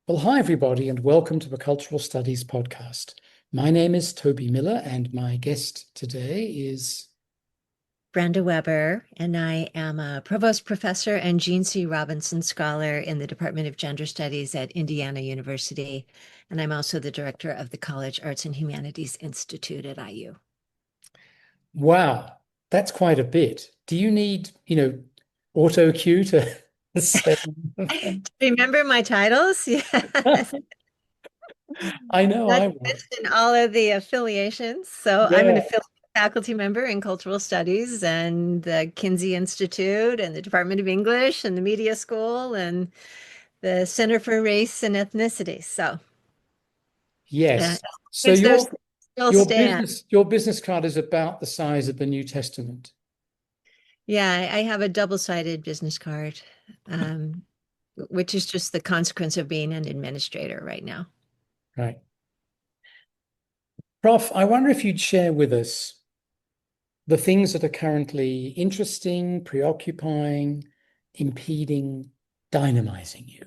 Well, hi, everybody, and welcome to the Cultural Studies podcast. My name is Toby Miller, and my guest today is. Brenda Weber, and I am a provost professor and Jean C. Robinson Scholar in the Department of Gender Studies at Indiana University. And I'm also the director of the College Arts and Humanities Institute at IU. Wow, that's quite a bit. Do you need, auto cue to say? Remember my titles? Yes. I know Not I to won't. mention all of the affiliations. So I'm an Yeah. affiliate faculty member in cultural studies and the Kinsey Institute and the Department of English and the Media School and the Center for Race and Ethnicity. So uh, Yes. So Because your there's still your stand. business card is about the size of the New Testament. Yeah, I have a double-sided business card, um, which is just the consequence of being an administrator right now. Right. Prof, I wonder if you'd share with us the things that are currently interesting, preoccupying, impeding, dynamizing you.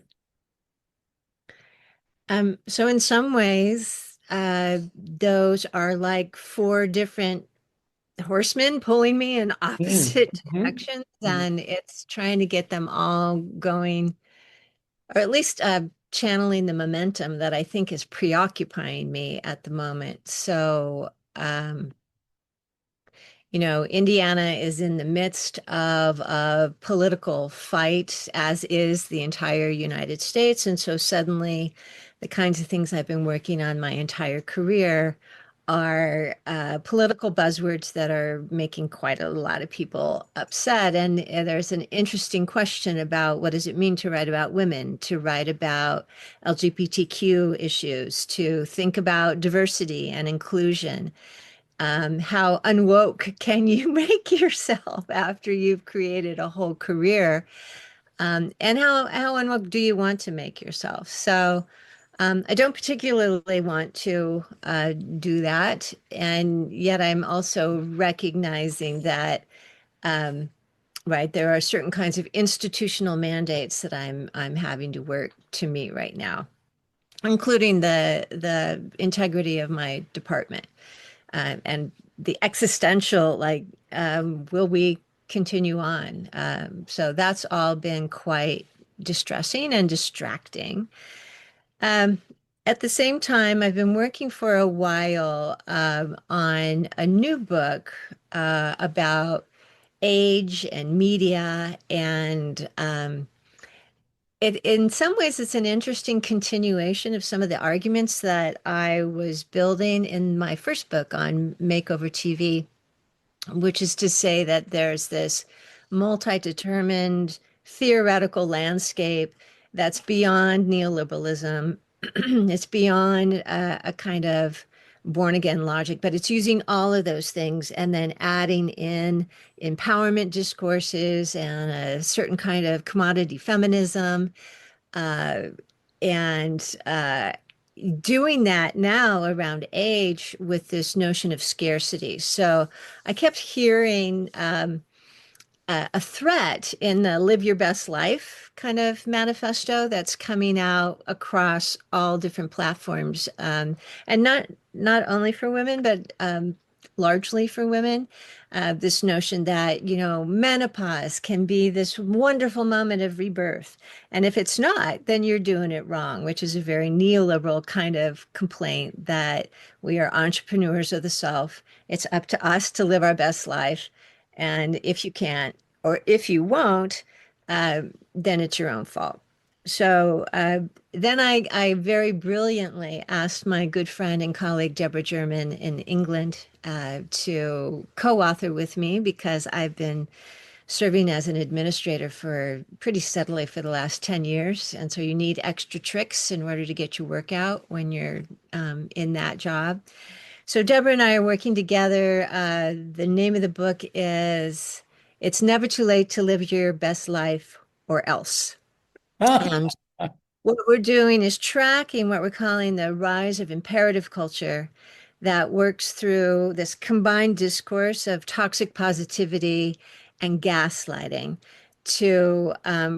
So in some ways, those are like four different horsemen pulling me in Mm. opposite Mhm. directions, Mm. and it's trying to get them all going, or at least channeling the momentum that I think is preoccupying me at the moment. Indiana is in the midst of a political fight, as is the entire United States. And so suddenly, the kinds of things I've been working on my entire career are political buzzwords that are making quite a lot of people upset. And there's an interesting question about what does it mean to write about women, to write about LGBTQ issues, to think about diversity and inclusion. How unwoke can you make yourself after you've created a whole career? And how unwoke do you want to make yourself? I don't particularly want to do that. And yet I'm also recognizing that, um, right, there are certain kinds of institutional mandates that I'm having to work to meet right now, including the integrity of my department, and the existential, like, will we continue on? So that's all been quite distressing and distracting. Um, at the same time, I've been working for a while on a new book about age and media, and in some ways, it's an interesting continuation of some of the arguments that I was building in my first book on makeover TV, which is to say that there's this multi-determined theoretical landscape that's beyond neoliberalism. It's beyond a kind of born again logic, but it's using all of those things and then adding in empowerment discourses and a certain kind of commodity feminism, uh, and doing that now around age with this notion of scarcity. So I kept hearing a threat in the Live Your Best Life kind of manifesto that's coming out across all different platforms, and not only for women, but largely for women. This notion that, menopause can be this wonderful moment of rebirth. And if it's not, then you're doing it wrong, which is a very neoliberal kind of complaint that we are entrepreneurs of the self. It's up to us to live our best life. And if you can't, or if you won't, then it's your own fault. So then I very brilliantly asked my good friend and colleague Deborah German in England to co-author with me, because I've been serving as an administrator for pretty steadily for the last 10 years. And so you need extra tricks in order to get your work out when you're in that job. So Deborah and I are working together. The name of the book is It's Never Too Late to Live Your Best Life or Else. Ah, And what we're doing is tracking what we're calling the rise of imperative culture that works through this combined discourse of toxic positivity and gaslighting to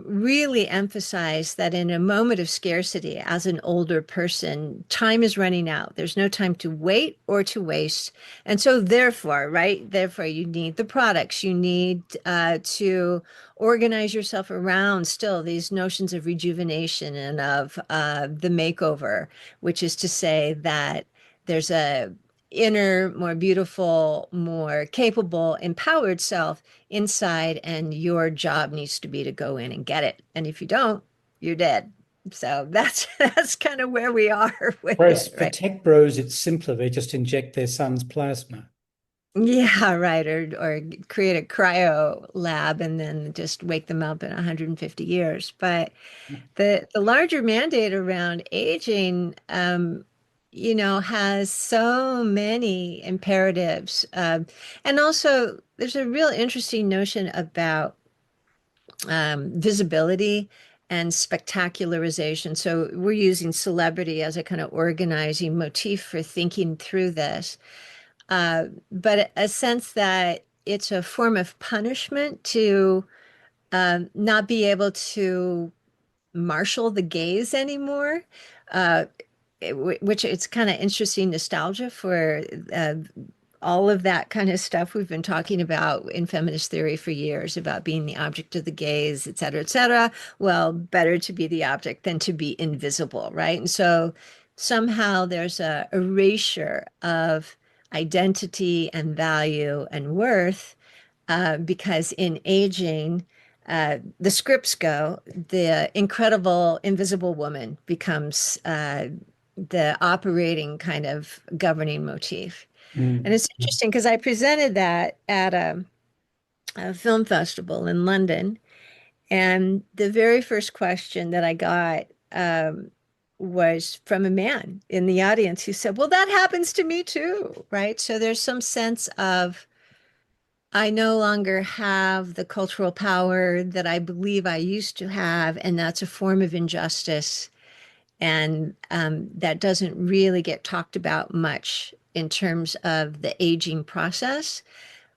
really emphasize that in a moment of scarcity, as an older person, time is running out. There's no time to wait or to waste. And so, therefore, right, therefore, you need the products. You need to organize yourself around still these notions of rejuvenation and of the makeover, which is to say that there's a inner, more beautiful, more capable, empowered self inside, and your job needs to be to go in and get it. And if you don't, you're dead. So that's kind of where we are with Whereas it, for right? tech bros, it's simpler. They just inject their son's plasma. Yeah, right. Or create a cryo lab and then just wake them up in 150 years. But the larger mandate around aging, has so many imperatives. And also, there's a real interesting notion about visibility and spectacularization. So we're using celebrity as a kind of organizing motif for thinking through this, but a sense that it's a form of punishment to not be able to marshal the gaze anymore. Uh, which it's kind of interesting nostalgia for all of that kind of stuff we've been talking about in feminist theory for years about being the object of the gaze, et cetera, et cetera. Well, better to be the object than to be invisible, right? And so somehow there's a erasure of identity and value and worth because in aging, the scripts go, the incredible invisible woman becomes the operating kind of governing motif. And Mm. it's interesting because I presented that at a film festival in London. And the very first question that I got was from a man in the audience who said, well, that happens to me too, right? So there's some sense of, I no longer have the cultural power that I believe I used to have, and that's a form of injustice. And that doesn't really get talked about much in terms of the aging process.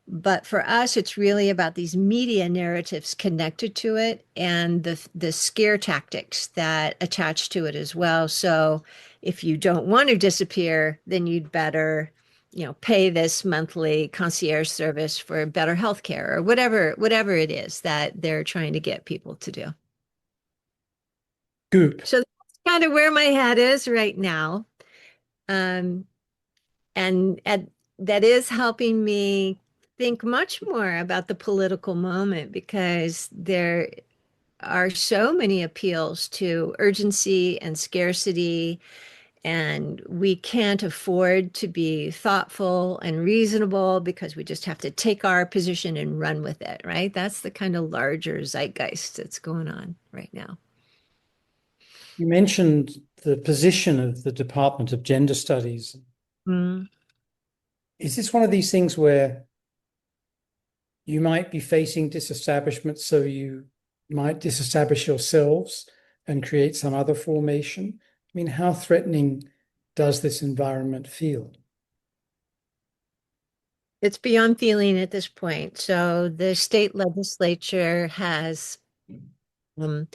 But for us, it's really about these media narratives connected to it and the scare tactics that attach to it as well. So if you don't want to disappear, then you'd better, pay this monthly concierge service for better health care or whatever it is that they're trying to get people to do. Goop. So that's kind of where my head is right now. Um, and that is helping me think much more about the political moment because there are so many appeals to urgency and scarcity, and we can't afford to be thoughtful and reasonable because we just have to take our position and run with it, right? That's the kind of larger zeitgeist that's going on right now. You mentioned the position of the Department of Gender Studies. Mm. Is this one of these things where you might be facing disestablishment, so you might disestablish yourselves and create some other formation? I mean, how threatening does this environment feel? It's beyond feeling at this point. So the state legislature has um,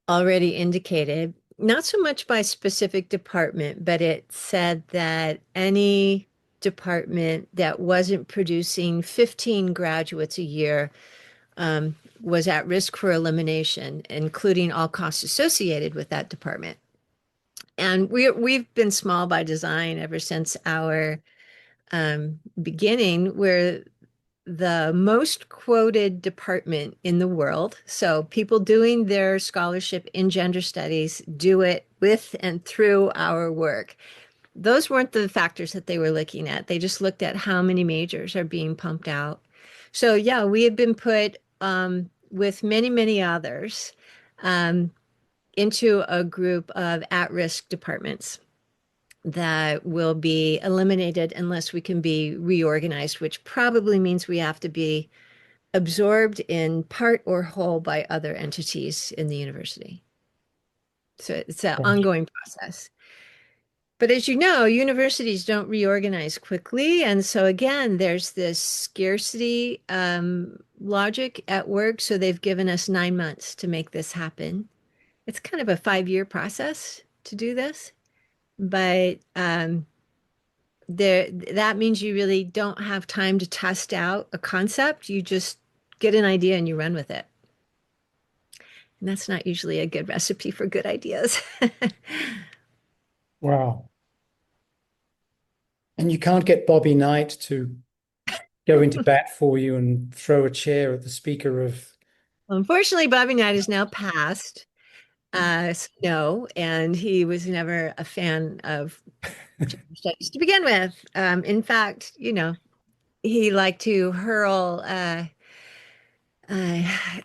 already indicated, not so much by specific department, but it said that any department that wasn't producing 15 graduates a year was at risk for elimination, including all costs associated with that department. And we've been small by design ever since our beginning. We're the most quoted department in the world. So people doing their scholarship in gender studies do it with and through our work. Those weren't the factors that they were looking at. They just looked at how many majors are being pumped out. So yeah, we have been put with many, many others um, into a group of at-risk departments that will be eliminated unless we can be reorganized, which probably means we have to be absorbed in part or whole by other entities in the university. So it's an ongoing process. But as you know, universities don't reorganize quickly. And so again, there's this scarcity logic at work. So they've given us 9 months to make this happen. It's kind of a 5-year process to do this, but that means you really don't have time to test out a concept. You just get an idea and you run with it. And that's not usually a good recipe for good ideas. Wow. And you can't get Bobby Knight to go into bat for you and throw a chair at the speaker of. Unfortunately, Bobby Knight is now passed. No, and he was never a fan of gender studies to begin with. In fact, he liked to hurl uh,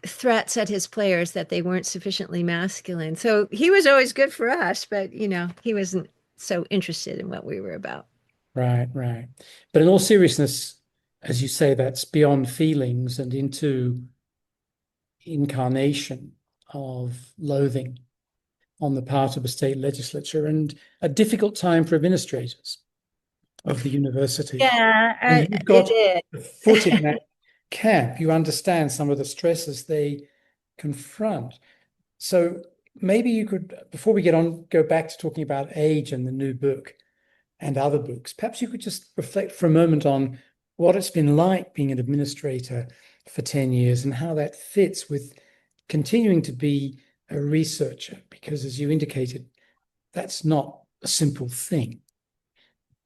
threats at his players that they weren't sufficiently masculine. So he was always good for us, but he wasn't so interested in what we were about. Right, right. But in all seriousness, as you say, that's beyond feelings and into incarnation of loathing on the part of a state legislature and a difficult time for administrators of the university. Yeah, And you've it got is. a foot in that camp. You understand some of the stresses they confront. So maybe you could, before we go back to talking about age and the new book and other books, perhaps you could just reflect for a moment on what it's been like being an administrator for 10 years and how that fits with continuing to be a researcher, because as you indicated, that's not a simple thing.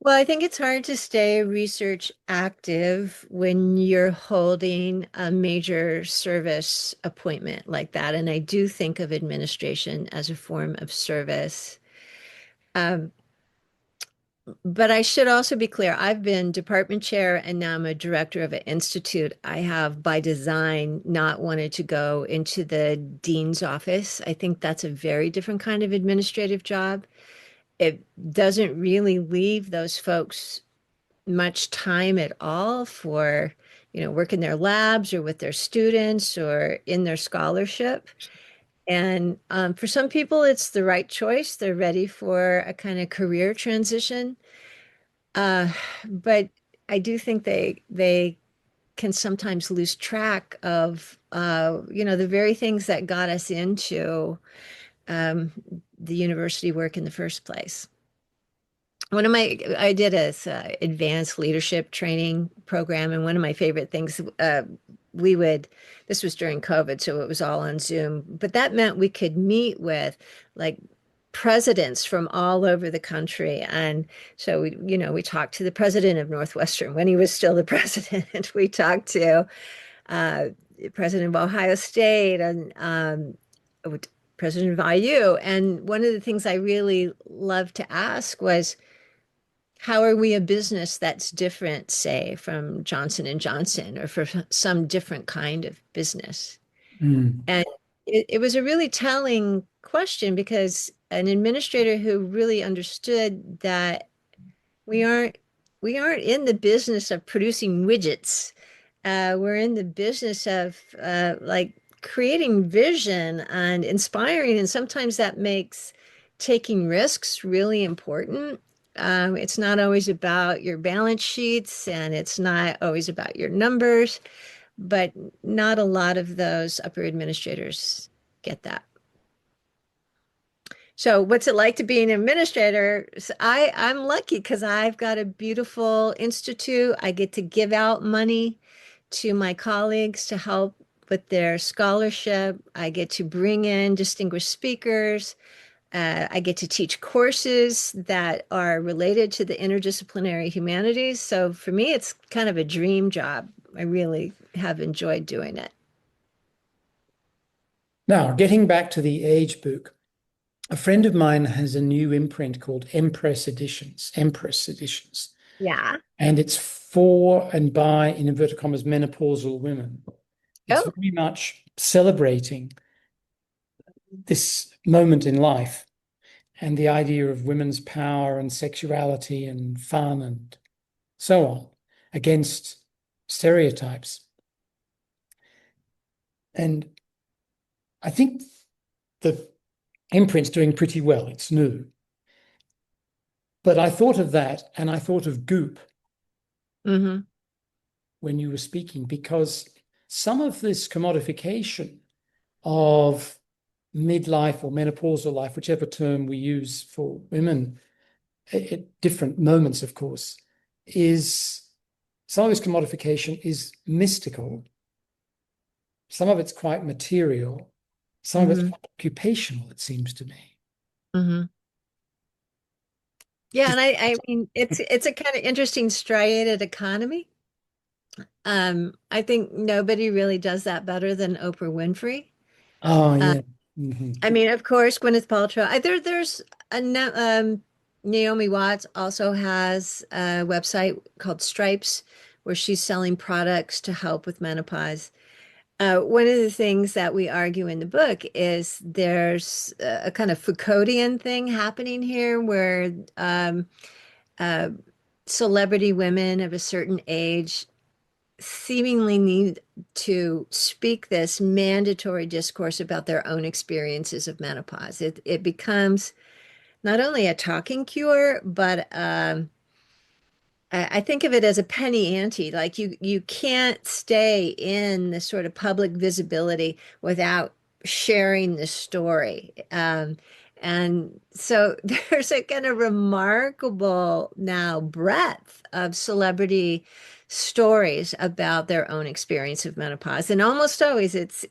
Well, I think it's hard to stay research active when you're holding a major service appointment like that. And I do think of administration as a form of service. Um, but I should also be clear, I've been department chair and now I'm a director of an institute. I have, by design, not wanted to go into the dean's office. I think that's a very different kind of administrative job. It doesn't really leave those folks much time at all for, work in their labs or with their students or in their scholarship. And for some people, it's the right choice. They're ready for a kind of career transition. Uh, but I do think they can sometimes lose track of, the very things that got us into um, the university work in the first place. I did a advanced leadership training program, and one of my favorite things, this was during COVID, so it was all on Zoom, but that meant we could meet with like presidents from all over the country. And so we talked to the president of Northwestern when he was still the president. We talked to uh, president of Ohio State and president of IU. And one of the things I really loved to ask was, how are we a business that's different, say, from Johnson and Johnson or for some different kind of business? Mm. And it was a really telling question because an administrator who really understood that we aren't we aren't in the business of producing widgets. We're in the business of like creating vision and inspiring, and sometimes that makes taking risks really important. It's not always about your balance sheets, and it's not always about your numbers, but not a lot of those upper administrators get that. So what's it like to be an administrator? I'm lucky because I've got a beautiful institute. I get to give out money to my colleagues to help with their scholarship. I get to bring in distinguished speakers. I get to teach courses that are related to the interdisciplinary humanities. So for me, it's kind of a dream job. I really have enjoyed doing it. Now, getting back to the age book, a friend of mine has a new imprint called Empress Editions, Yeah. and it's for and by, in inverted commas, menopausal women. It's Oh, very much celebrating this moment in life and the idea of women's power and sexuality and fun and so on against stereotypes. And I think the imprint's doing pretty well. It's new. But I thought of that and I thought of goop Hmm. when you were speaking, because some of this commodification of midlife or menopausal life, whichever term we use for women at different moments, of course, is some of this commodification is mystical. Some of it's quite material. Some of it's Hmm. quite occupational, it seems to me. Hmm. Yeah, Is- and I mean it's a kind of interesting striated economy. I think nobody really does that better than Oprah Winfrey. oh, Uh, yeah. Mhm. I mean, of course, Gwyneth Paltrow. There's a Naomi Watts also has a website called Stripes where she's selling products to help with menopause. One of the things that we argue in the book is there's a kind of Foucauldian thing happening here where uh, celebrity women of a certain age seemingly need to speak this mandatory discourse about their own experiences of menopause. It becomes not only a talking cure, but I think of it as a penny ante. Like you can't stay in the sort of public visibility without sharing the story. And so there's a kind of remarkable now breadth of celebrity stories about their own experience of menopause. And almost always it's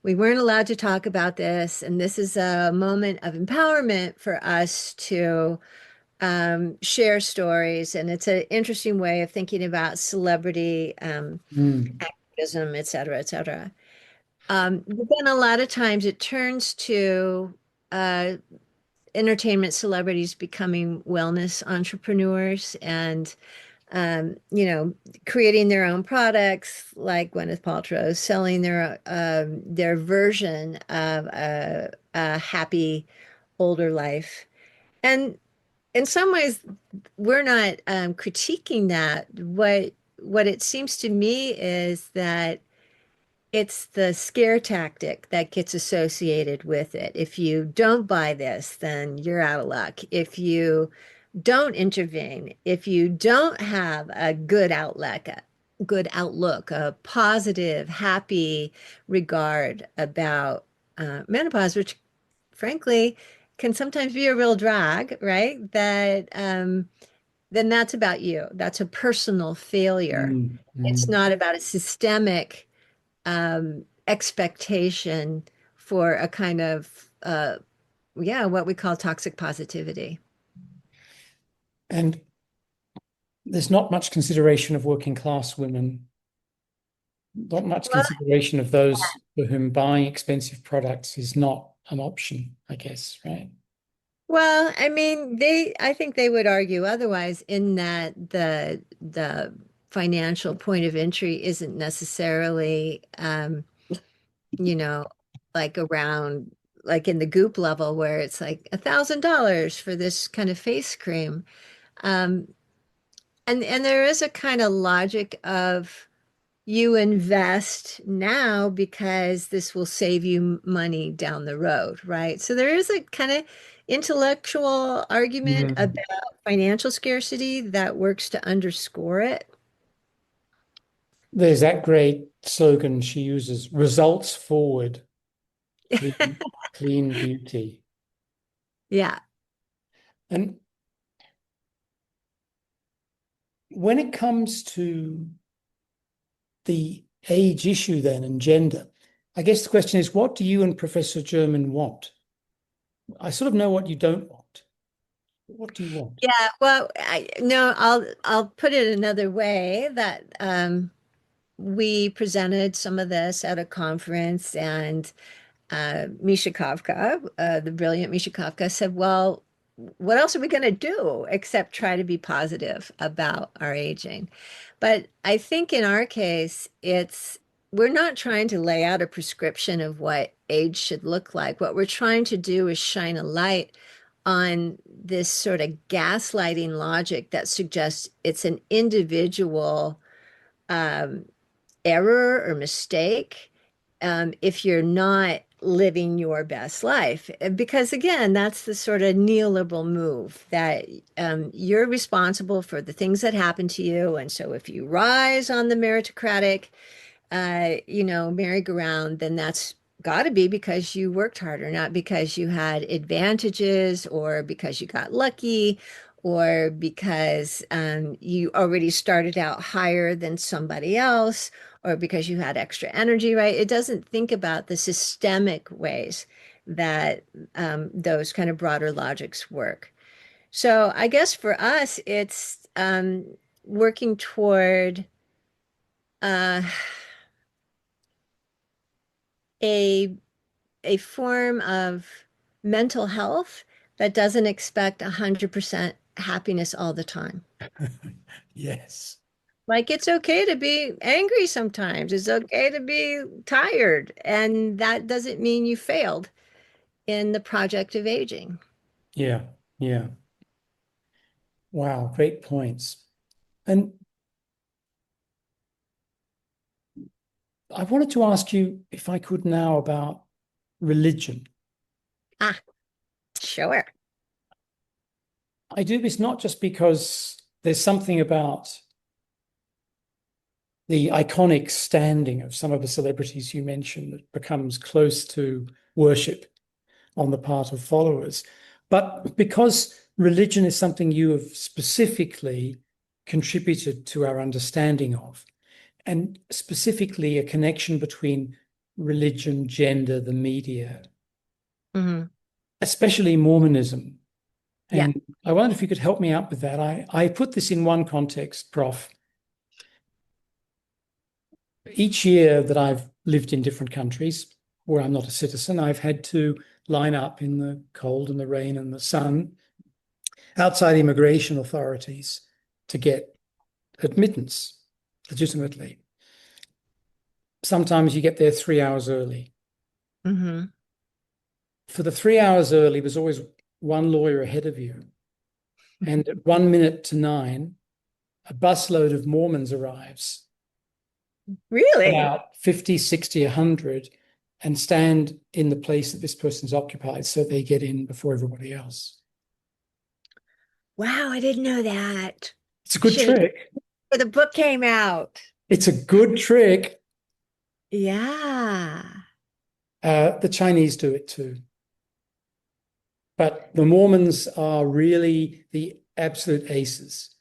we weren't allowed to talk about this, and this is a moment of empowerment for us to share stories, and it's an interesting way of thinking about celebrity Mm. activism, et cetera, et cetera. But then a lot of times it turns to uh, entertainment celebrities becoming wellness entrepreneurs and creating their own products, like Gwyneth Paltrow, selling their version of a happy older life. And in some ways, we're not critiquing that. What it seems to me is that it's the scare tactic that gets associated with it. If you don't buy this, then you're out of luck. If you don't intervene, if you don't have a good outlook, a positive, happy regard about menopause, which frankly can sometimes be a real drag, right? That then that's about you. That's a personal failure. Mm. It's Mm. not about a systemic expectation for a kind of yeah, what we call toxic positivity. And there's not much consideration of working class women, not much Well, consideration of those for whom buying expensive products is not an option, I guess, right? well, I mean, I think they would argue otherwise in that the financial point of entry isn't necessarily you know, like around like in the goop level where it's like $1,000 for this kind of face cream. Um, and there is a kind of logic of you invest now because this will save you money down the road, right? So there is a kind of intellectual argument Mm. about financial scarcity that works to underscore it. There's that great slogan she uses, results forward, clean, clean beauty. Yeah. And when it comes to the age issue then and gender, I guess the question is, what do you and Professor German want? I sort of know what you don't want. What do you want? Yeah, well, I no, I'll put it another way that we presented some of this at a conference, and Misha Kafka, the brilliant Misha Kafka, said, "Well, what else are we going to do except try to be positive about our aging?" But I think in our case, we're not trying to lay out a prescription of what age should look like. What we're trying to do is shine a light on this sort of gaslighting logic that suggests it's an individual um, error or mistake if you're not living your best life. Because again, that's the sort of neoliberal move that you're responsible for the things that happen to you. And so if you rise on the meritocratic, merry-go-round, then that's got to be because you worked harder, not because you had advantages or because you got lucky or because you already started out higher than somebody else or because you had extra energy, right? It doesn't think about the systemic ways that those kind of broader logics work. So I guess for us, it's working toward uh, a a form of mental health that doesn't expect 100% happiness all the time. Yes. Like it's okay to be angry sometimes. It's okay to be tired. And that doesn't mean you failed in the project of aging. Yeah. Yeah. Wow. Great points. And I wanted to ask you if I could now about religion. Ah, sure. I do this not just because there's something about the iconic standing of some of the celebrities you mentioned that becomes close to worship on the part of followers, but because religion is something you have specifically contributed to our understanding of, and specifically a connection between religion, gender, the media, Hmm. especially Mormonism. Yeah. And I wonder if you could help me out with that. I put this in one context, Prof. Each year that I've lived in different countries where I'm not a citizen, I've had to line up in the cold and the rain and the sun outside immigration authorities to get admittance legitimately. Sometimes you get there 3 hours early. Hmm. For the 3 hours early, there's always one lawyer ahead of you. And at 1 minute to 9, a busload of Mormons arrives, Really? about 50, 60, 100, and stand in the place that this person's occupied so they get in before everybody else. Wow, I didn't know that. It's a good Should have trick. before the book came out. It's a good trick. Yeah. The Chinese do it too. But the Mormons are really the absolute aces.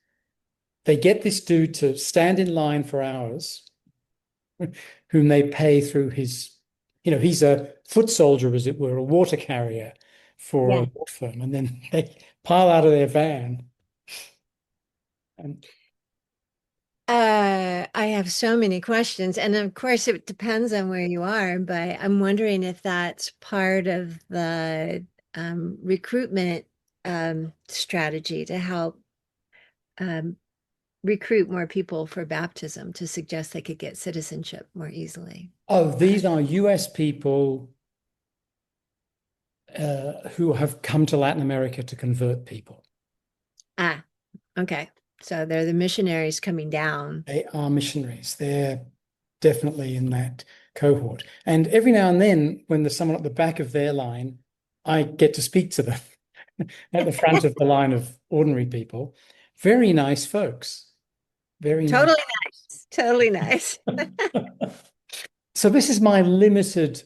They get this dude to stand in line for hours, whom they pay through he's a foot soldier, as it were, a water carrier for a Yeah. law firm. And then they pile out of their van. And I have so many questions, and of course it depends on where you are, but I'm wondering if that's part of the recruitment strategy to help um, recruit more people for baptism to suggest they could get citizenship more easily. oh, these are US people who have come to Latin America to convert people. Ah, okay. So they're the missionaries coming down. They are missionaries. They're definitely in that cohort. And every now and then, when there's someone at the back of their line, I get to speak to them at the front of the line of ordinary people. Very nice folks. Very nice. Totally nice. Totally nice. So this is my limited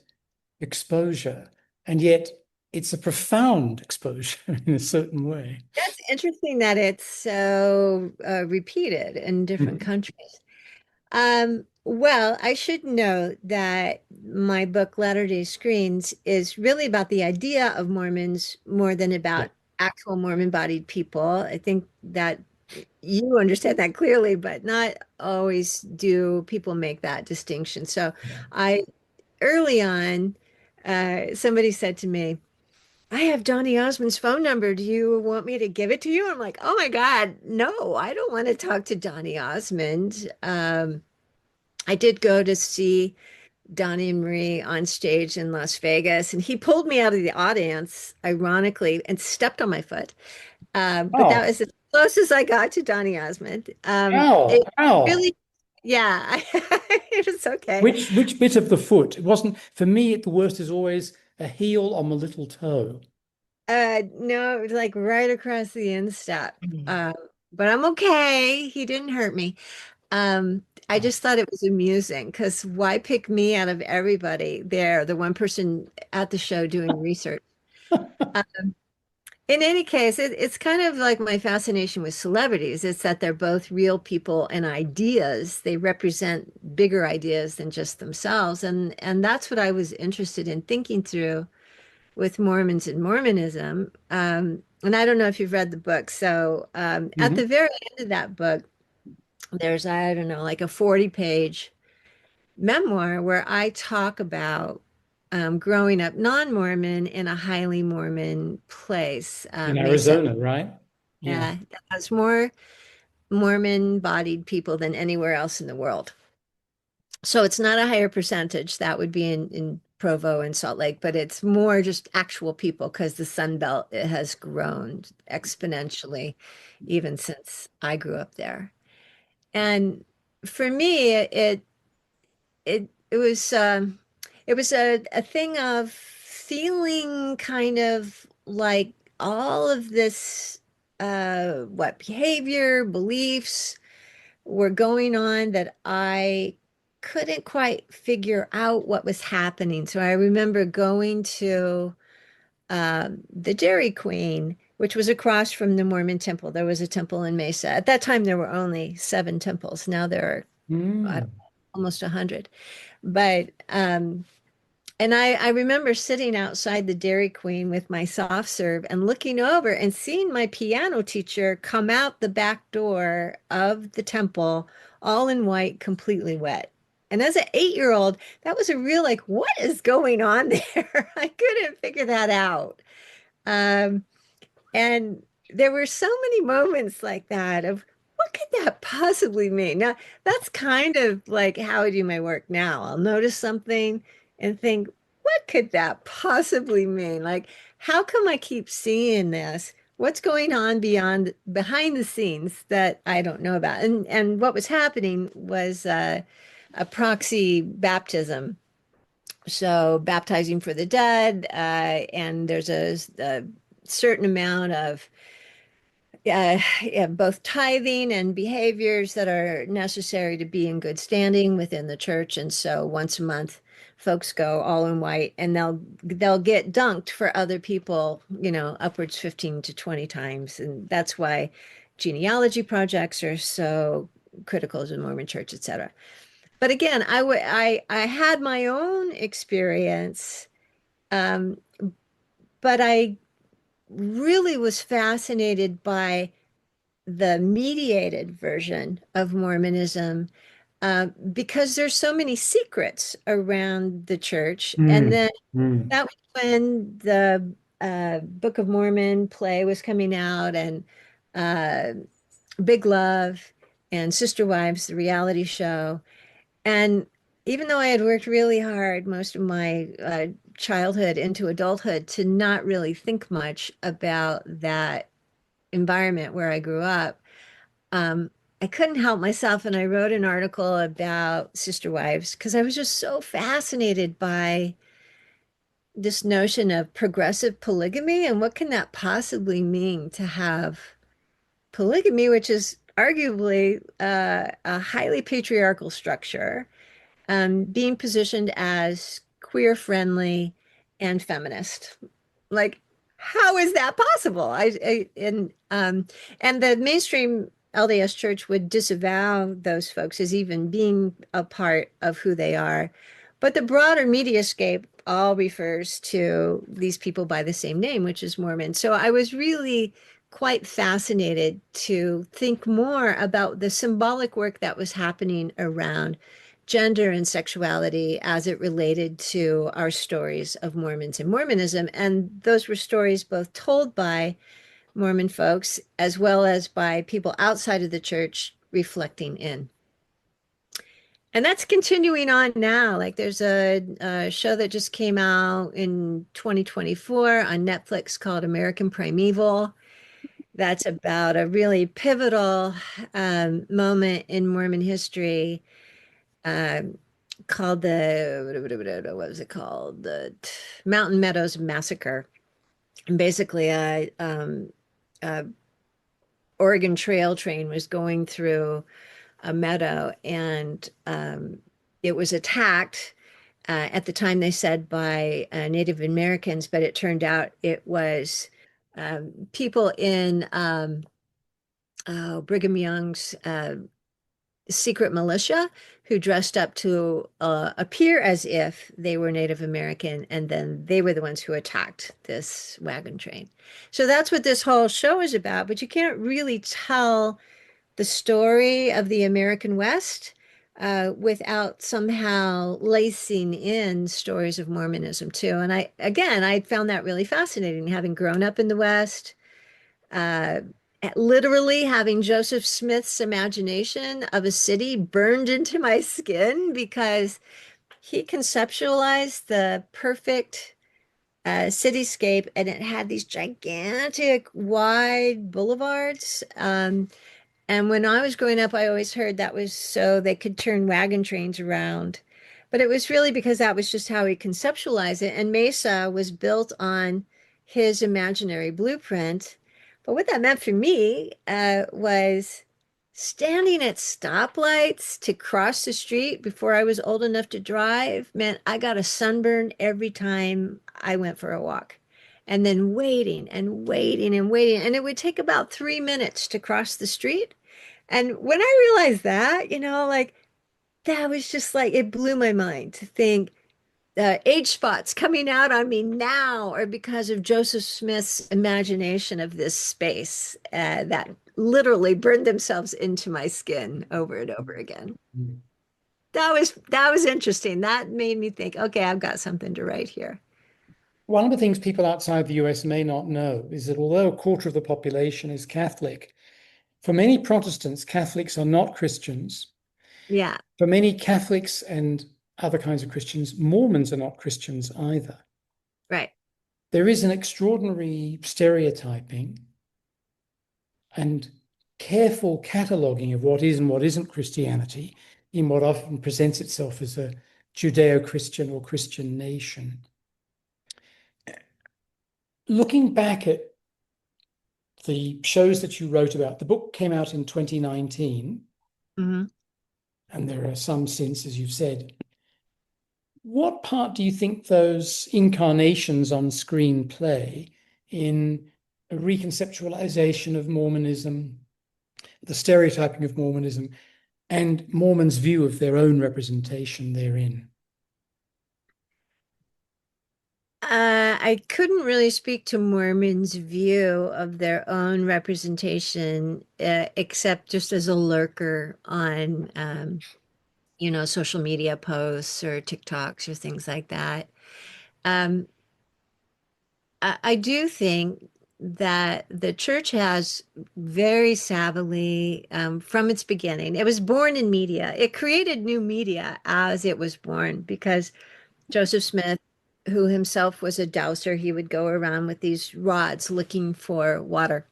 exposure, and yet it's a profound exposure in a certain way. That's interesting that it's so repeated in different Mhm. countries. Well, I should note that my book, Latter-day Screens, is really about the idea of Mormons more than Yeah, about actual Mormon-bodied people. I think that you understand that clearly, but not always do people make that distinction. So yeah. I, early on, somebody said to me, I have Donny Osmond's phone number. Do you want me to give it to you? I'm like, oh my God, no, I don't want to talk to Donny Osmond. I did go to see Donnie and Marie on stage in Las Vegas, and he pulled me out of the audience, ironically, and stepped on my foot. But that Oh, was as close as I got to Donny Osmond. ow, It ow. really, Yeah, it's okay. Which bit of the foot? It wasn't for me. The worst is always a heel on the little toe. No, it was like right across the instep. Mm. Uh, but I'm okay. He didn't hurt me. I Oh. just thought it was amusing because why pick me out of everybody there, the one person at the show doing research? In any case, it's kind of like my fascination with celebrities. It's that they're both real people and ideas. They represent bigger ideas than just themselves. And that's what I was interested in thinking through with Mormons and Mormonism. And I don't know if you've read the book. So at the Mhm. very end of that book, there's, I don't know, like a 40-page memoir where I talk about growing up non-Mormon in a highly Mormon place, In Mesa. Arizona, right? Yeah. Yeah, that has more Mormon-bodied people than anywhere else in the world. So it's not a higher percentage. That would be in Provo and Salt Lake, but it's more just actual people because the Sun Belt it has grown exponentially even since I grew up there. And for me, it was a thing of feeling kind of like all of this what behavior, beliefs were going on that I couldn't quite figure out what was happening. So I remember going to the Dairy Queen, which was across from the Mormon temple. There was a temple in Mesa. At that time, there were only 7 temples. Now there are, I don't know, Mm. almost 100. But and I remember sitting outside the Dairy Queen with my soft serve and looking over and seeing my piano teacher come out the back door of the temple, all in white, completely wet. And as an 8-year old, that was a real like, what is going on there? I couldn't figure that out. Um, and there were so many moments like that of what could that possibly mean? Now, that's kind of like how I do my work now. I'll notice something and think, what could that possibly mean? Like, how come I keep seeing this? What's going on beyond behind the scenes that I don't know about? And what was happening was a proxy baptism. So baptizing for the dead, and there's a certain amount of yeah, both tithing and behaviors that are necessary to be in good standing within the church. And so once a month, folks go all in white and they'll get dunked for other people, upwards 15 to 20 times. And that's why genealogy projects are so critical to the Mormon church, et cetera. But again, I had my own experience, um, but I really was fascinated by the mediated version of Mormonism because there's so many secrets around the church. And Mm. then Mm. that was when the Book of Mormon play was coming out and uh, Big Love and Sister Wives, the reality show. And even though I had worked really hard most of my childhood into adulthood to not really think much about that environment where I grew up, um, I couldn't help myself, and I wrote an article about sister wives because I was just so fascinated by this notion of progressive polygamy and what can that possibly mean to have polygamy, which is arguably a highly patriarchal structure, being positioned as queer friendly and feminist. Like, how is that possible? And the mainstream LDS Church would disavow those folks as even being a part of who they are. But the broader mediascape all refers to these people by the same name, which is Mormon. So I was really quite fascinated to think more about the symbolic work that was happening around gender and sexuality as it related to our stories of Mormons and Mormonism. And those were stories both told by Mormon folks as well as by people outside of the church reflecting in. And that's continuing on now. Like there's a show that just came out in 2024 on Netflix called American Primeval that's about a really pivotal moment in Mormon history, um, called what was it called? The Mountain Meadows Massacre. And basically, a Oregon Trail train was going through a meadow, and it was attacked. At the time, they said by Native Americans, but it turned out it was people in Brigham Young's secret militia who dressed up to appear as if they were Native American, and then they were the ones who attacked this wagon train. So that's what this whole show is about, but you can't really tell the story of the American West without somehow lacing in stories of Mormonism too. And I found that really fascinating, having grown up in the West, uh, literally having Joseph Smith's imagination of a city burned into my skin because he conceptualized the perfect cityscape, and it had these gigantic wide boulevards. And when I was growing up, I always heard that was so they could turn wagon trains around. But it was really because that was just how he conceptualized it. And Mesa was built on his imaginary blueprint. But what that meant for me was standing at stoplights to cross the street before I was old enough to drive meant I got a sunburn every time I went for a walk. And then waiting and waiting and waiting. And it would take about 3 minutes to cross the street. And when I realized that, like that was just like it blew my mind to think age spots coming out on me now are because of Joseph Smith's imagination of this space that literally burned themselves into my skin over and over again. Mm. That was interesting. That made me think, okay, I've got something to write here. One of the things people outside the US may not know is that although a quarter of the population is Catholic, for many Protestants, Catholics are not Christians. Yeah, For many Catholics and other kinds of Christians, Mormons are not Christians either. right. There is an extraordinary stereotyping and careful cataloging of what is and what isn't Christianity in what often presents itself as a Judeo-Christian or Christian nation. Looking back at the shows that you wrote about, the book came out in 2019, Mhm. and there are some since, as you've said. What part do you think those incarnations on screen play in a reconceptualization of Mormonism, the stereotyping of Mormonism, and Mormons' view of their own representation therein? I couldn't really speak to Mormons' view of their own representation, except just as a lurker on, social media posts or TikToks or things like that. Um, I do think that the church has very savvily, from its beginning, it was born in media. It created new media as it was born because Joseph Smith, who himself was a dowser, he would go around with these rods looking for water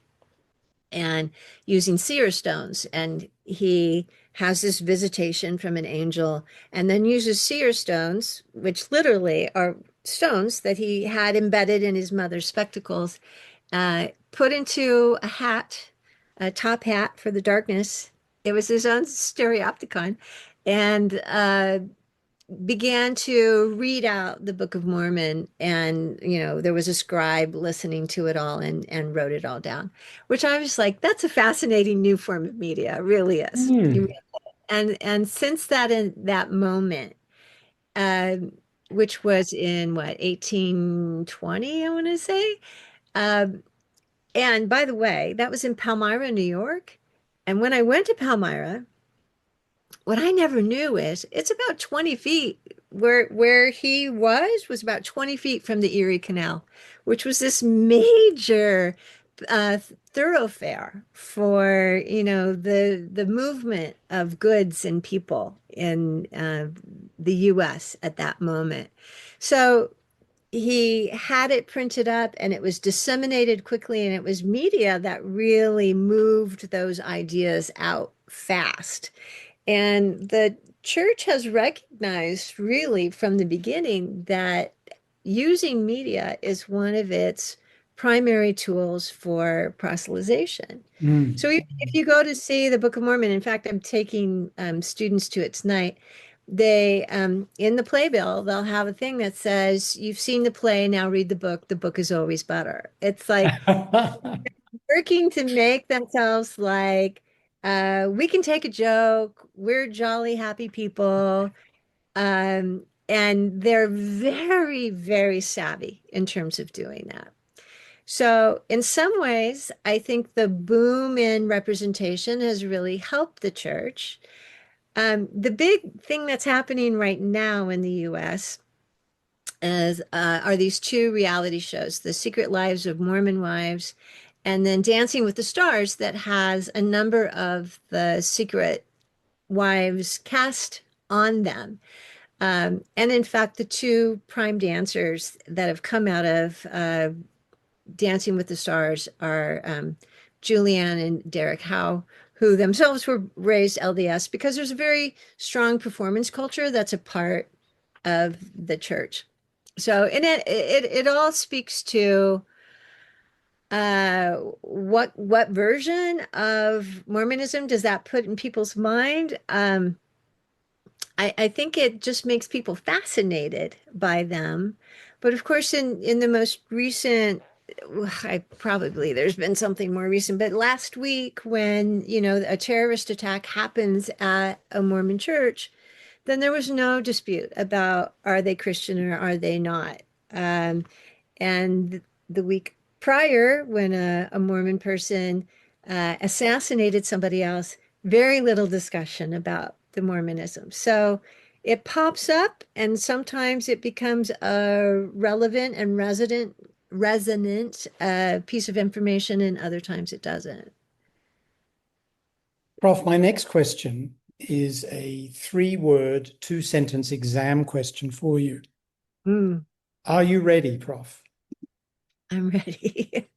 and using seer stones. And he has this visitation from an angel and then uses seer stones, which literally are stones that he had embedded in his mother's spectacles, put into a hat, a top hat for the darkness. It was his own stereopticon. And began to read out the Book of Mormon, and there was a scribe listening to it all and wrote it all down, which I was like, that's a fascinating new form of media. It really is. Hmm. And since that in that moment, uh, which was in what 1820, I want to say. Um, and by the way, that was in Palmyra, New York. And when I went to Palmyra, what I never knew is it's about 20 feet where he was about 20 feet from the Erie Canal, which was this major uh, thoroughfare for, the movement of goods and people in the US at that moment. So he had it printed up and it was disseminated quickly, and it was media that really moved those ideas out fast. And the church has recognized really from the beginning that using media is one of its primary tools for proselytization. Mm. So if you go to see the Book of Mormon, in fact, I'm taking students to it tonight. They in the playbill, they'll have a thing that says, "You've seen the play, now read the book. The book is always better." It's like working to make themselves like we can take a joke. We're jolly, happy people. And they're very, very savvy in terms of doing that. So, in some ways, I think the boom in representation has really helped the church. The big thing that's happening right now in the US are these two reality shows, The Secret Lives of Mormon Wives and then Dancing with the Stars, that has a number of the secret wives cast on them. And in fact, the two prime dancers that have come out of Dancing with the Stars are Julianne and Derek Howe, who themselves were raised LDS because there's a very strong performance culture that's a part of the church. So, and it all speaks to what version of Mormonism does that put in people's mind? I think it just makes people fascinated by them. But of course, in the most recent, I probably there's been something more recent, but last week when, a terrorist attack happens at a Mormon church, then there was no dispute about are they Christian or are they not. Um, and the week prior, when a Mormon person assassinated somebody else, very little discussion about the Mormonism. So it pops up, and sometimes it becomes a relevant and resonant piece of information, and other times it doesn't. Prof, my next question is a 3-word, 2-sentence exam question for you. Mm, Are you ready, Prof? I'm ready.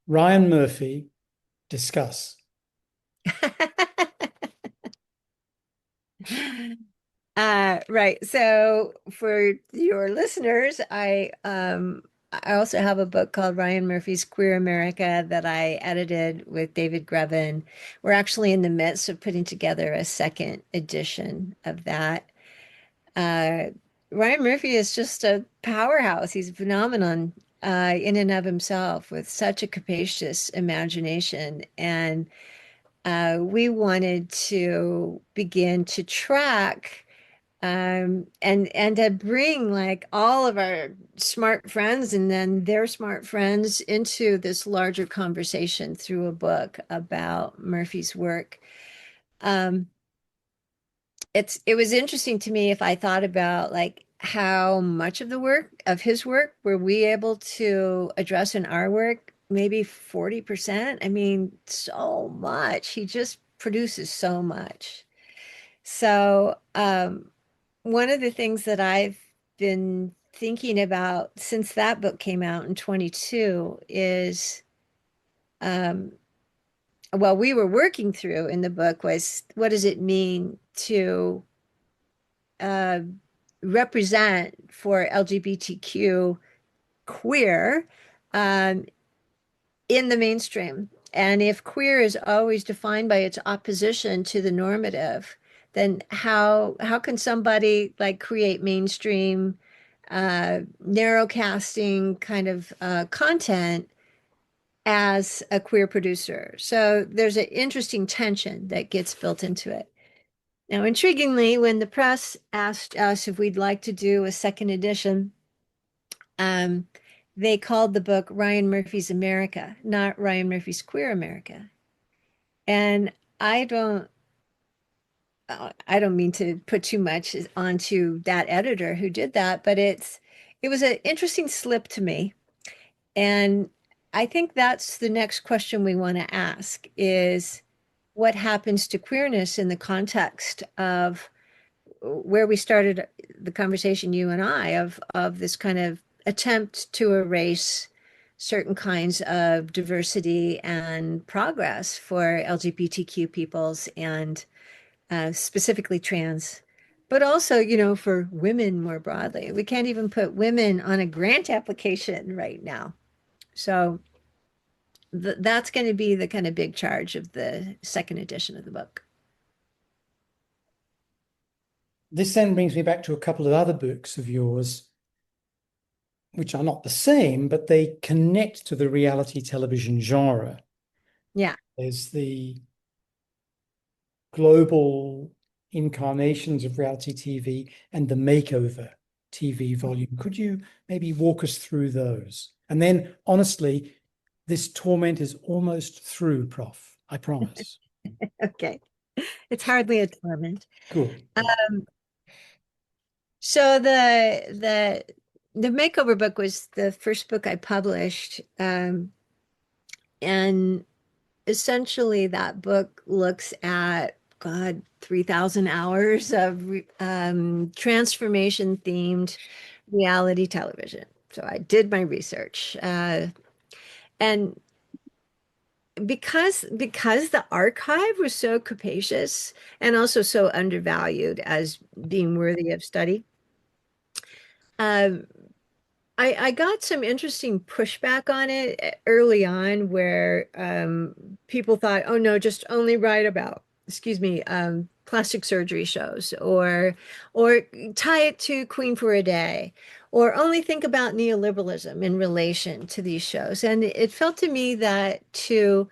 Ryan Murphy, discuss. Right. So for your listeners, I also have a book called Ryan Murphy's Queer America that I edited with David Grevin. We're actually in the midst of putting together a second edition of that. Uh, Ryan Murphy is just a powerhouse. He's a phenomenon in and of himself with such a capacious imagination. And we wanted to begin to track and to bring like all of our smart friends and then their smart friends into this larger conversation through a book about Murphy's work. Um, it was interesting to me if I thought about like how much of the work of his work were we able to address in our work, maybe 40%. I mean, so much. He just produces so much. So, one of the things that I've been thinking about since that book came out in 22 is, um, well, we were working through in the book was what does it mean to uh, represent for LGBTQ queer um, in the mainstream. And if queer is always defined by its opposition to the normative, then how can somebody like create mainstream narrow casting kind of content as a queer producer? So there's an interesting tension that gets built into it. Now, intriguingly, when the press asked us if we'd like to do a second edition, um, they called the book Ryan Murphy's America, not Ryan Murphy's Queer America. And I don't, I don't mean to put too much onto that editor who did that, but it was an interesting slip to me. And I think that's the next question we want to ask is what happens to queerness in the context of where we started the conversation, you and I, of this kind of attempt to erase certain kinds of diversity and progress for LGBTQ peoples and specifically trans, but also, for women more broadly. We can't even put women on a grant application right now. So that's going to be the kind of big charge of the second edition of the book. This then brings me back to a couple of other books of yours, which are not the same, but they connect to the reality television genre. Yeah. There's the global incarnations of reality TV and the makeover TV volume. Could you maybe walk us through those? And then, honestly, this torment is almost through, Prof. I promise. Okay. It's hardly a torment. Good. So the makeover book was the first book I published, and essentially that book looks at God 3,000 hours of transformation themed reality television. So I did my research, and because the archive was so capacious and also so undervalued as being worthy of study. Um, I got some interesting pushback on it early on where people thought, oh no, just only write about, excuse me, plastic surgery shows or tie it to Queen for a Day or only think about neoliberalism in relation to these shows. And it felt to me that to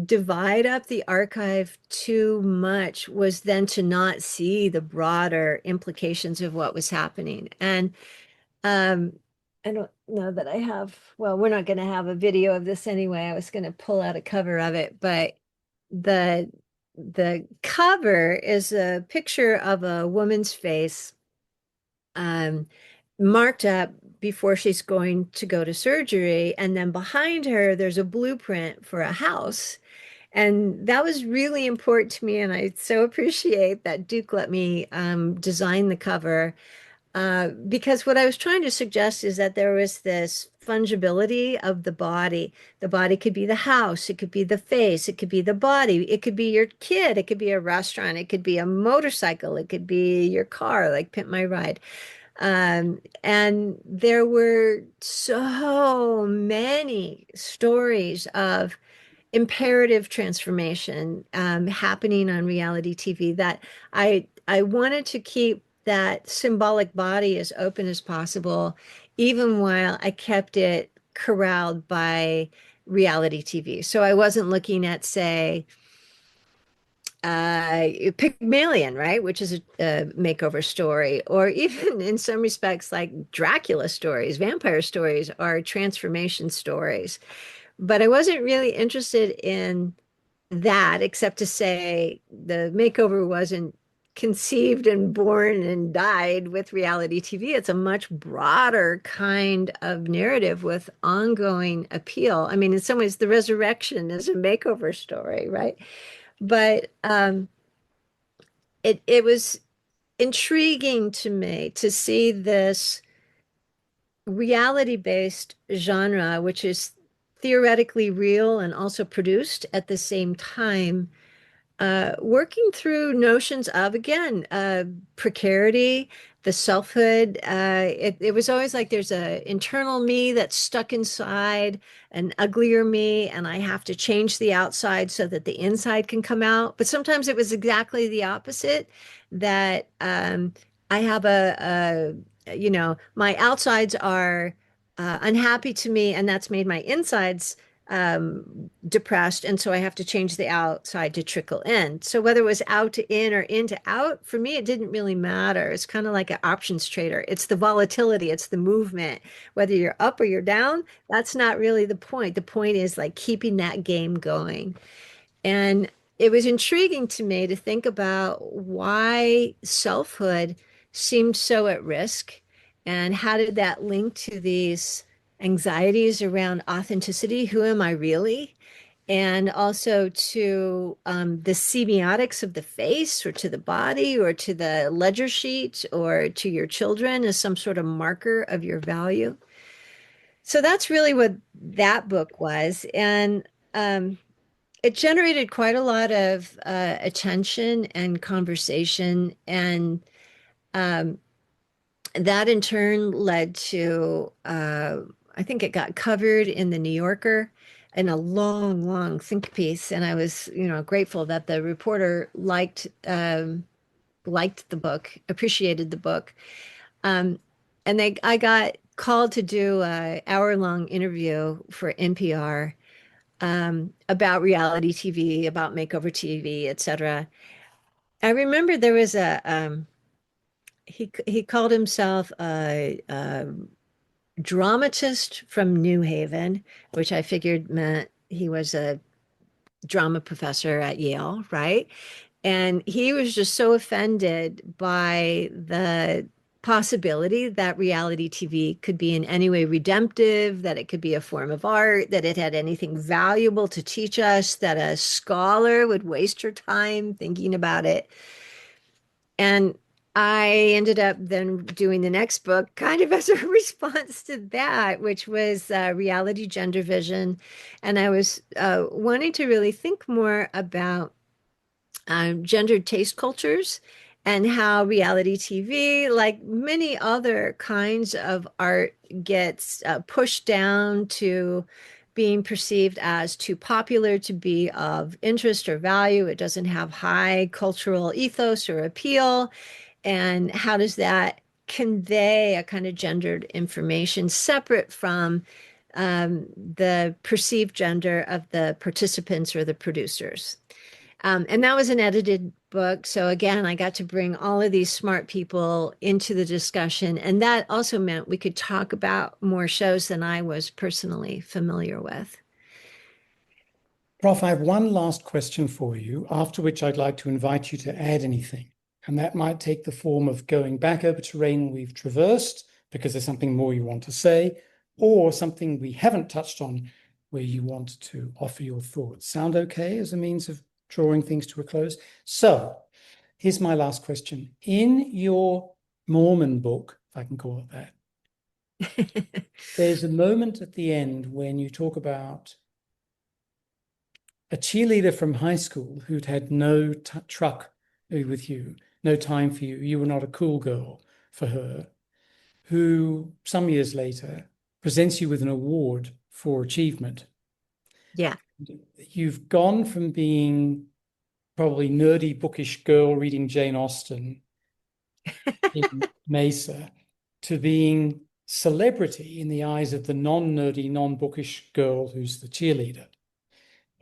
divide up the archive too much was then to not see the broader implications of what was happening. And um, I don't know that I have, well, we're not going to have a video of this anyway. I was going to pull out a cover of it, but the the cover is a picture of a woman's face um, marked up before she's going to go to surgery. And then behind her, there's a blueprint for a house. And that was really important to me. And I so appreciate that Duke let me design the cover because what I was trying to suggest is that there was this fungibility of the body. The body could be the house, it could be the face, it could be the body, it could be your kid, it could be a restaurant, it could be a motorcycle, it could be your car, like Pimp My Ride. And there were so many stories of imperative transformation happening on reality TV that I wanted to keep that symbolic body as open as possible, even while I kept it corralled by reality TV. So I wasn't looking at, say, Pygmalion, right, which is a makeover story, or even in some respects like Dracula stories, vampire stories are transformation stories. But I wasn't really interested in that, except to say the makeover wasn't conceived and born and died with reality TV. It's a much broader kind of narrative with ongoing appeal. I mean, in some ways, the resurrection is a makeover story, right? But it was intriguing to me to see this reality-based genre, which is theoretically real and also produced at the same time, working through notions of, again, precarity, the selfhood. It was always like there's a internal me that's stuck inside, an uglier me, and I have to change the outside so that the inside can come out. But sometimes it was exactly the opposite, that I have my outsides are unhappy to me, and that's made my insides depressed, and so I have to change the outside to trickle in. So whether it was out to in or in to out, for me, it didn't really matter. It's kind of like an options trader. It's the volatility, it's the movement. Whether you're up or you're down, that's not really the point. The point is like keeping that game going. And it was intriguing to me to think about why selfhood seemed so at risk and how did that link to these anxieties around authenticity? Who am I really? and also to the semiotics of the face or to the body or to the ledger sheet or to your children as some sort of marker of your value. So that's really what that book was. And it generated quite a lot of attention and conversation. And um, that in turn led to, I think it got covered in the New Yorker in a long, long think piece. And I was, grateful that the reporter liked the book, appreciated the book. Um, and I got called to do an hour-long interview for NPR about reality TV, about makeover TV, etc. I remember there was he called himself a dramatist from New Haven, which I figured meant he was a drama professor at Yale, right? And he was just so offended by the possibility that reality TV could be in any way redemptive, that it could be a form of art, that it had anything valuable to teach us, that a scholar would waste her time thinking about it. And I ended up then doing the next book kind of as a response to that, which was Reality Gender Vision. And I was wanting to really think more about gendered taste cultures and how reality TV, like many other kinds of art, gets pushed down to being perceived as too popular to be of interest or value. It doesn't have high cultural ethos or appeal. And how does that convey a kind of gendered information separate from the perceived gender of the participants or the producers? And that was an edited book. So again, I got to bring all of these smart people into the discussion. And that also meant we could talk about more shows than I was personally familiar with. Prof, I have one last question for you, after which I'd like to invite you to add anything. And that might take the form of going back over terrain we've traversed because there's something more you want to say, or something we haven't touched on where you want to offer your thoughts. Sound okay as a means of drawing things to a close? So here's my last question. In your Mormon book, if I can call it that, there's a moment at the end when you talk about a cheerleader from high school who'd had no truck with you, no time for you. You were not a cool girl for her, who some years later presents you with an award for achievement. Yeah. You've gone from being probably nerdy, bookish girl reading Jane Austen in Mesa to being celebrity in the eyes of the non-nerdy, non-bookish girl who's the cheerleader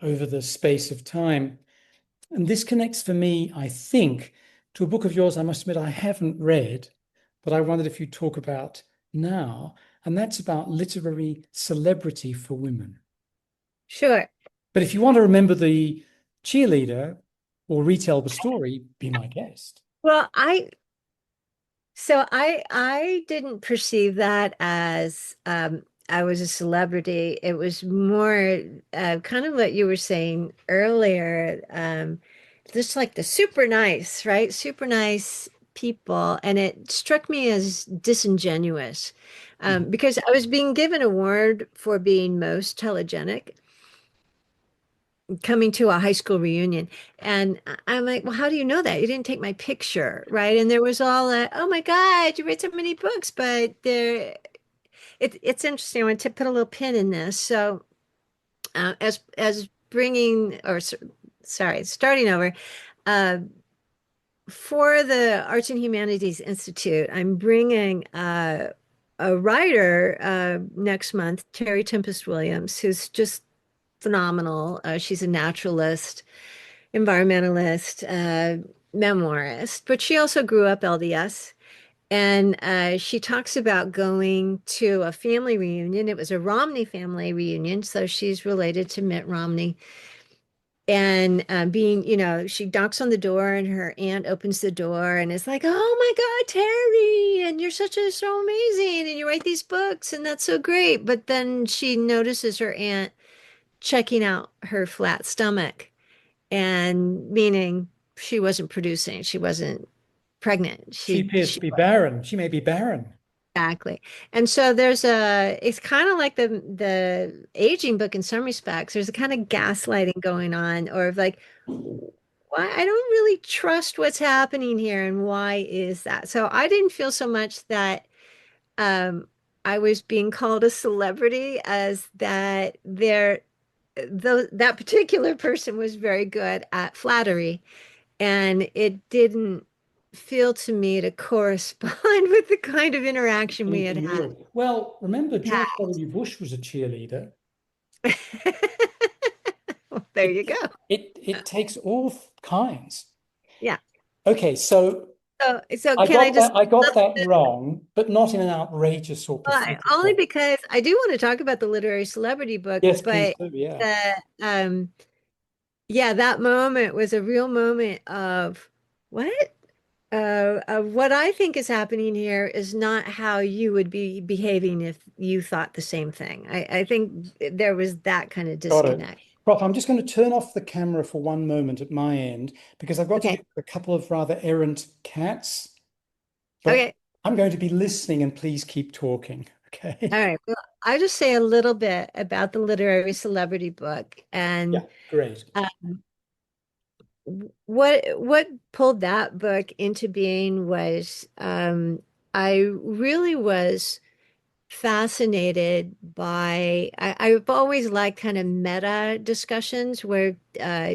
over the space of time. And this connects for me, I think, to a book of yours I must admit I haven't read, but I wondered if you talk about now, and that's about literary celebrity for women. Sure. But if you want to remember the cheerleader or retell the story, be my guest. Well, I didn't perceive that as I was a celebrity. It was more kind of what you were saying earlier, just like the super nice, right? Super nice people, and it struck me as disingenuous Mhm. because I was being given an award for being most telegenic, coming to a high school reunion. And I'm like, well, how do you know that? You didn't take my picture, right? And there was all oh my God, you read so many books, but it's interesting. I want to put a little pin in this. So as bringing or sorry, starting over, uh, for the Arts and Humanities Institute, I'm bringing a writer next month, Terry Tempest Williams, who's just phenomenal. She's a naturalist, environmentalist, memoirist, but she also grew up LDS. And she talks about going to a family reunion. It was a Romney family reunion, so she's related to Mitt Romney. And being, she knocks on the door and her aunt opens the door and is like, "Oh my God, Terry, and you're so amazing, and you write these books, and that's so great." But then she notices her aunt checking out her flat stomach, and meaning she wasn't producing, she wasn't pregnant. She appears to She be barren. She may be barren. exactly. And so it's kind of like the aging book in some respects. There's a kind of gaslighting going on, or of like, why I don't really trust what's happening here, and why is that? So I didn't feel so much that um I was being called a celebrity as that that particular person was very good at flattery, and it didn't feel to me to correspond with the kind of interaction we had Anything had. real. Well, remember, Yeah. George W. Bush was a cheerleader. Well, there you go. It takes all kinds. Yeah. Okay, so So can I just I got that wrong, but not in an outrageous or pathetic only way. because I do want to talk about the literary celebrity book, Yes, please but do. Yeah. the yeah, that moment was a real moment of what? What I think is happening here is not how you would be behaving if you thought the same thing. I think there was that kind of Got it. disconnect. Prof, I'm just going to turn off the camera for one moment at my end because I've got to Okay. get a couple of rather errant cats, but Okay. I'm going to be listening and please keep talking. All Okay. right. Well, I'll just say a little bit about the literary celebrity book. Yeah, And great. what pulled that book into being was I really was fascinated by I've always liked kind of meta discussions where uh,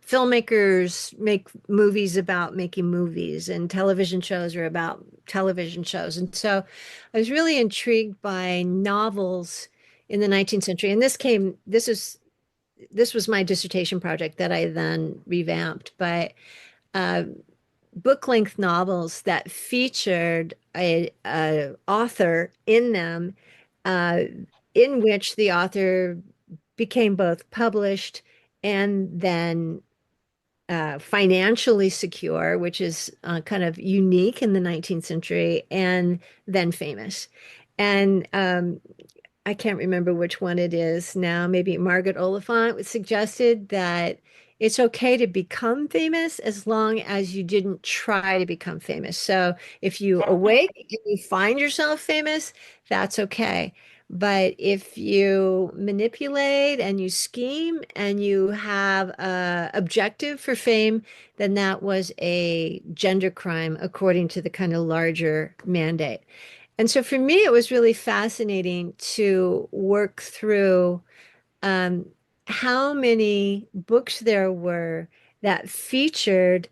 filmmakers make movies about making movies, and television shows are about television shows. And so I was really intrigued by novels in the 19th century. And this was my dissertation project that I then revamped. But uh, book length novels that featured a author in them, uh, in which the author became both published and then financially secure, which is kind of unique in the 19th century, and then famous. And I can't remember which one it is now. Maybe Margaret Oliphant suggested that it's okay to become famous as long as you didn't try to become famous. So if you awake and you find yourself famous, that's okay. But if you manipulate and you scheme and you have a objective for fame, then that was a gender crime according to the kind of larger mandate. And so for me, it was really fascinating to work through um, how many books there were that featured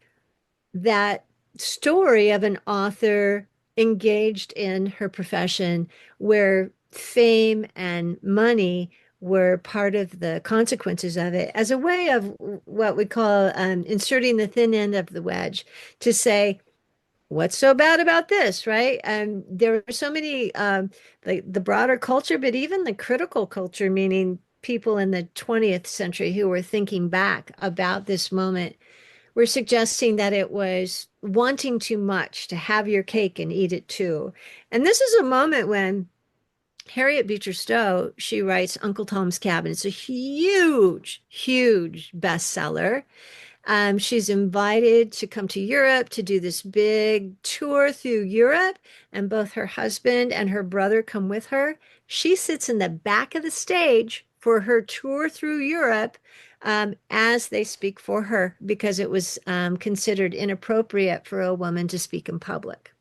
that story of an author engaged in her profession, where fame and money were part of the consequences of it, as a way of what we call inserting the thin end of the wedge to say, what's so bad about this, right? And there are so many, the broader culture, but even the critical culture, meaning people in the 20th century who were thinking back about this moment, were suggesting that it was wanting too much, to have your cake and eat it too. And this is a moment when Harriet Beecher Stowe, she writes Uncle Tom's Cabin. It's a huge, huge bestseller. She's invited to come to Europe to do this big tour through Europe, and both her husband and her brother come with her. She sits in the back of the stage for her tour through Europe as they speak for her, because it was considered inappropriate for a woman to speak in public.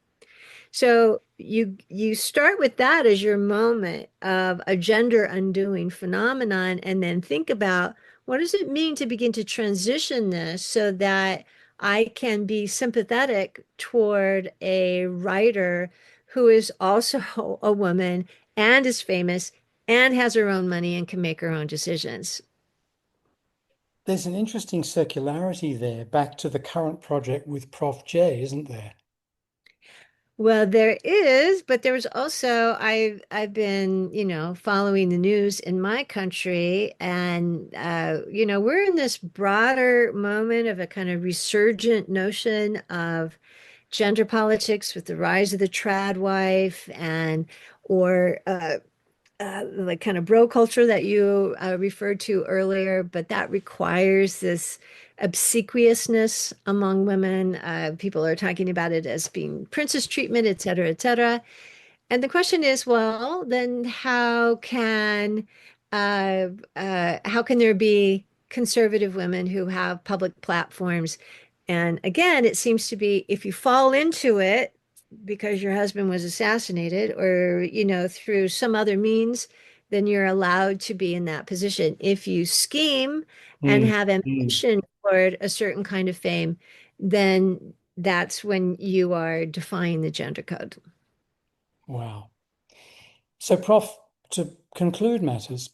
So you start with that as your moment of a gender undoing phenomenon, and then think about, what does it mean to begin to transition this so that I can be sympathetic toward a writer who is also a woman and is famous and has her own money and can make her own decisions. There's an interesting circularity there back to the current project with Prof J, isn't there? Well, there is, but there was also I've been, following the news in my country, and we're in this broader moment of a kind of resurgent notion of gender politics with the rise of the trad wife, and or the kind of bro culture that you referred to earlier, but that requires this obsequiousness among women. People are talking about it as being princess treatment, et cetera, et cetera. And the question is, well, then how can there be conservative women who have public platforms? And again, it seems to be if you fall into it because your husband was assassinated or, through some other means, then you're allowed to be in that position. If you scheme and Mm, have mm. ambition toward a certain kind of fame, then that's when you are defying the gender code. Wow. So, Prof, to conclude matters,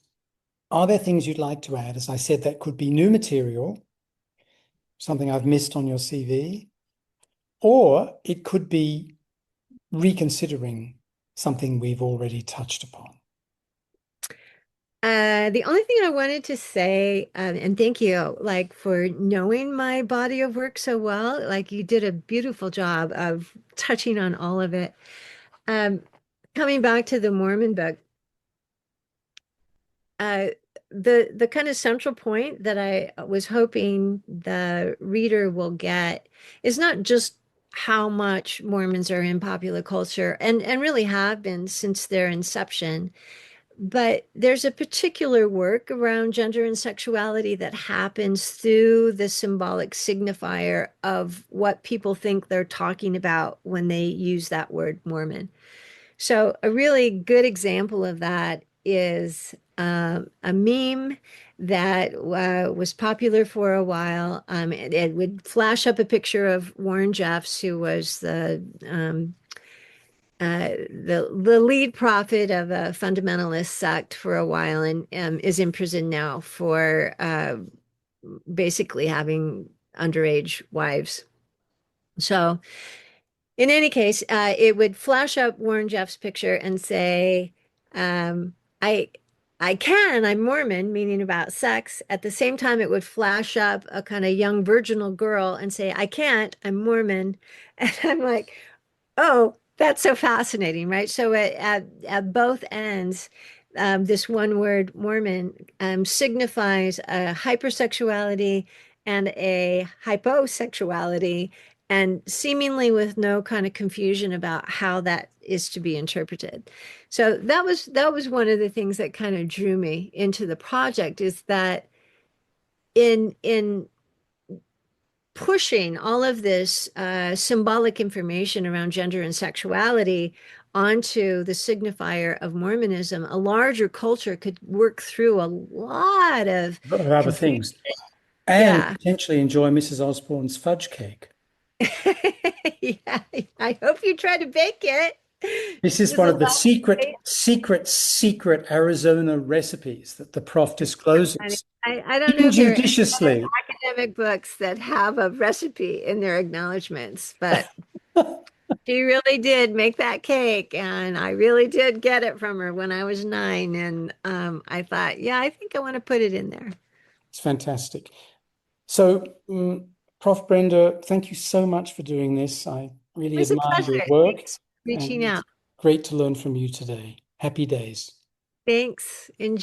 are there things you'd like to add? As I said, that could be new material, something I've missed on your CV, or it could be reconsidering something we've already touched upon. The only thing I wanted to say, and thank you, like for knowing my body of work so well, like you did a beautiful job of touching on all of it. Um, Coming back to the Mormon book, uh, the kind of central point that I was hoping the reader will get is not just how much Mormons are in popular culture and really have been since their inception. But there's a particular work around gender and sexuality that happens through the symbolic signifier of what people think they're talking about when they use that word Mormon. So, a really good example of that is a meme that was popular for a while. It would flash up a picture of Warren Jeffs, who was the lead prophet of a fundamentalist sect for a while and is in prison now for basically having underage wives. So, in any case, it would flash up Warren Jeff's picture and say, um, "I, I'm Mormon," meaning about sex. At the same time, it would flash up a kind of young virginal girl and say, "I can't, I'm Mormon," and I'm like, oh, that's so fascinating, right? So at both ends, this one word Mormon signifies a hypersexuality and a hyposexuality, and seemingly with no kind of confusion about how that is to be interpreted. So that was one of the things that kind of drew me into the project is that in pushing all of this symbolic information around gender and sexuality onto the signifier of Mormonism, a larger culture could work through a lot of Of other confusion. things, and Yeah. potentially enjoy Mrs. Osborne's fudge cake. Yeah. I hope you try to bake it. This She is was one a of the lot. secret Arizona recipes that the prof I, discloses I don't know if there are any other injudiciously. academic books that have a recipe in their acknowledgments, but she really did make that cake, and I really did get it from her when I was 9. And I thought, yeah, I think I want to put it in there. It's fantastic. So, Prof. Brenda, thank you so much for doing this. I It really was a admire your pleasure. work, Thanks for reaching and it's out. great to learn from you today. Happy days. Thanks. Enjoy.